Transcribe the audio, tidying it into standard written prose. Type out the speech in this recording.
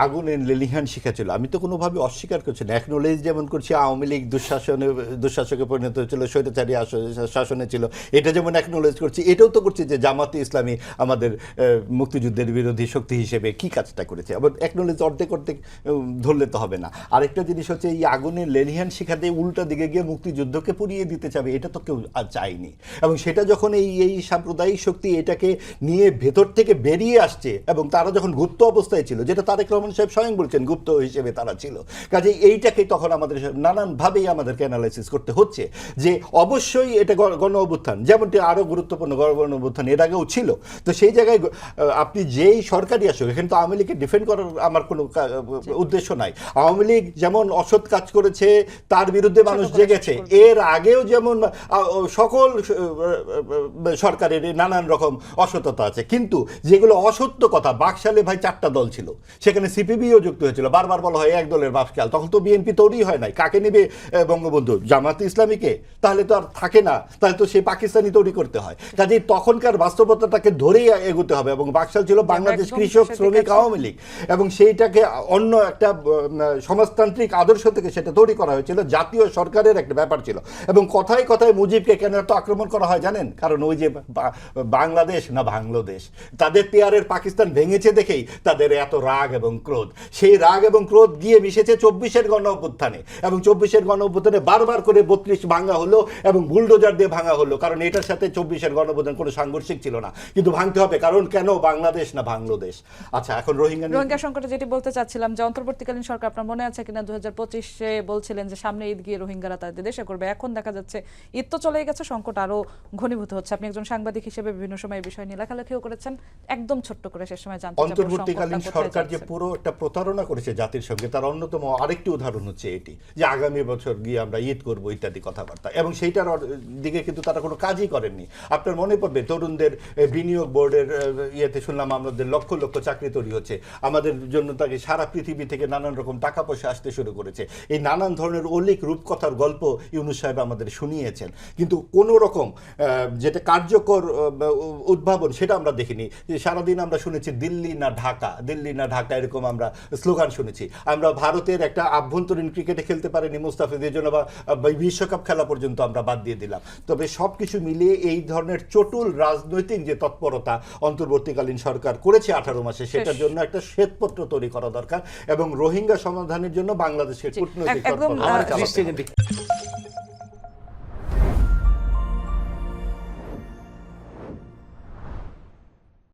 আগুনের লেলিহান শিখা ছিল, আমি তো কোনোভাবে অস্বীকার করছি না। অ্যাকনোলেজ যেমন করছি আওয়ামী লীগ দুঃশাসকে পরিণত হয়েছিল, স্বৈরাচারী শাসনে ছিল, এটা যেমন অ্যাকনোলেজ করছি, এটাও তো করছি যে জামাতে ইসলামী আমাদের মুক্তিযুদ্ধের বিরোধী শক্তি হিসেবে কি কাজটা করেছে। আবার অ্যাকনোলেজ অর্ধেক অর্ধেক ধরলে তো হবে না। আরেকটা জিনিস হচ্ছে এই আগুনের লেলিহান শিখাতে উল্টা দিকে গিয়ে মুক্তিযুদ্ধকে পুড়িয়ে দিতে চাবে, এটা তো কেউ আর চায়নি। এবং সেটা যখন এই সাম্প্রদায়িক শক্তি এটাকে নিয়ে ভেতর থেকে বেরিয়ে আসছে এবং তারা যখন গুপ্ত অবস্থায় ছিল, যেটা তারেক রহমান সাহেব স্বয়ং বলছেন গুপ্ত হিসেবে তারা ছিল, কাজে এইটাকে তখন আমাদের নানানভাবেই আমাদেরকে অ্যানালাইসিস করতে হচ্ছে যে অবশ্যই এটা গণ অভ্যুত্থান, যেমনটি আরও গুরুত্বপূর্ণ গণ অভ্যুত্থান এর আগেও ছিল। তো সেই জায়গায় আপনি যেই সরকারই আসুক, এখানে তো আওয়ামী লীগকে ডিফেন্ড করার আমার কোনো উদ্দেশ্য নাই। আওয়ামী লীগ যেমন অসৎ কাজ করেছে তার বিরুদ্ধে মানুষ জেগেছে, এর আগেও যেমন সকল সরকারের নানান রকম অসততা আছে, কিন্তু যেগুলো অসত্য কথা, বাকশালে ভাই 4টা দল ছিল, সেখানে সিপিবিও যুক্ত হয়েছিল, বারবার বলা হয় এক দলের বাকশাল, তখন তো বিএনপি তৈরি হয় নাই, কাকে নেবে বঙ্গবন্ধু, জামাতে ইসলামীকে? তাহলে তো আর থাকে না, তাহলে তো সেই পাকিস্তানি তৈরি করতে হয়। কাজেই তখনকার বাস্তবতাটাকে ধরেই এগোতে হবে। এবং বাকশাল ছিল বাংলাদেশ কৃষক শ্রমিক আওয়ামী লীগ, এবং সেইটাকে অন্য একটা সমাজতান্ত্রিক আদর্শ থেকে সেটা তৈরি করা হয়েছিল, জাতীয় সরকারের একটা ব্যাপার ছিল। এবং কথায় কথায় মুজিবকে কেন এত আক্রমণ করা হয় জানেন? কারণ ওই যে বাংলাদেশ না বাংলাদেশ, তাদের পেয়ারের পাকিস্তান ভেঙেছে দেখেই তাদের এত রাগ এবং ক্রোধ। সেই রাগ এবং ক্রোধ গিয়ে মিশেছে 24-এর গণ অভ্যুত্থানে, এবং 24-এর গণ অভ্যুত্থানে বারবার করে 32 ভাঙা হলো এবং বুলডোজার দিয়ে ভাঙা হলো, কারণ এটার সাথে 24-এর গণ অভ্যুত্থান কোনো সাংঘর্ষিক ছিল না, কিন্তু ভাঙতে হবে, কারণ কেন বাংলাদেশ না বাংলাদেশ। আচ্ছা, এখন রোহিঙ্গা সংকটে যেটি বলতে চাচ্ছিলাম যে অন্তর্বর্তীকালীন সরকার, আপনার মনে আছে কিনা 2025-এ বলছিলেন যে সামনে ঈদ গিয়ে রোহিঙ্গারা তাদের দেশে করবে, এখন দেখা যাচ্ছে ঈদ তো চলে গেছে, সংকট আরো ঘনীভূত হচ্ছে। আপনি একজন সাংবাদিক হিসেবে বিভিন্ন সময় এই বিষয় নিয়ে লেখালেখিও করেছেন, একদম ছোট্ট করে শেষ সময় জানতে চাই অন্তর্বর্তীকালীন সরকার যে পুরো একটা প্রতারণা করেছে জাতির সঙ্গে, তার অন্যতম আরেকটি উদাহরণ হচ্ছে এটি যে আগামী বছর গিয়ে আমরা ঈদ করব ইত্যাদি কথাবার্তা, এবং সেইটার দিকে কিন্তু তারা কোনো কাজই করেননি। আপনার মনে পড়বে তরুণদের বিনিয়োগ বোর্ডের ইয়েতে শুনলাম আমাদের লক্ষ লক্ষ চাকরি তৈরি হচ্ছে, আমাদের জন্য তাকে সারা পৃথিবী থেকে নানান রকম টাকা পয়সা আসতে শুরু করেছে। এই নানান ধরনের অলিক রূপকথার গল্প ইউনূস সাহেব আমাদের শুনিয়েছেন, কিন্তু কোনো রকম যেটা কার্যকর উদ্ভাবন সেটা আমরা দেখিনি। সারাদিন আমরা শুনেছি দিল্লি না ঢাকা, দিল্লি না ঢাকা, এরকম আমরা স্লোগান শুনেছি। আমরা ভারতের একটা আভ্যন্তরীণ ক্রিকেটে খেলতে পারিনি মুস্তাফিজের জন্য, বা বিশ্বকাপ খেলা পর্যন্ত আমরা বাদ দিয়ে দিলাম। তবে সব কিছু মিলিয়ে এই ধরনের চটুল রাজনৈতিক যে তৎপরতা অন্তর্বর্তীকালীন সরকার করেছে 18 মাসে, সেটার জন্য একটা শ্বেতপত্র তৈরি করা দরকার, এবং রোহিঙ্গা সমাধানের জন্য বাংলাদেশের কূটনৈতিক তৎপরতা।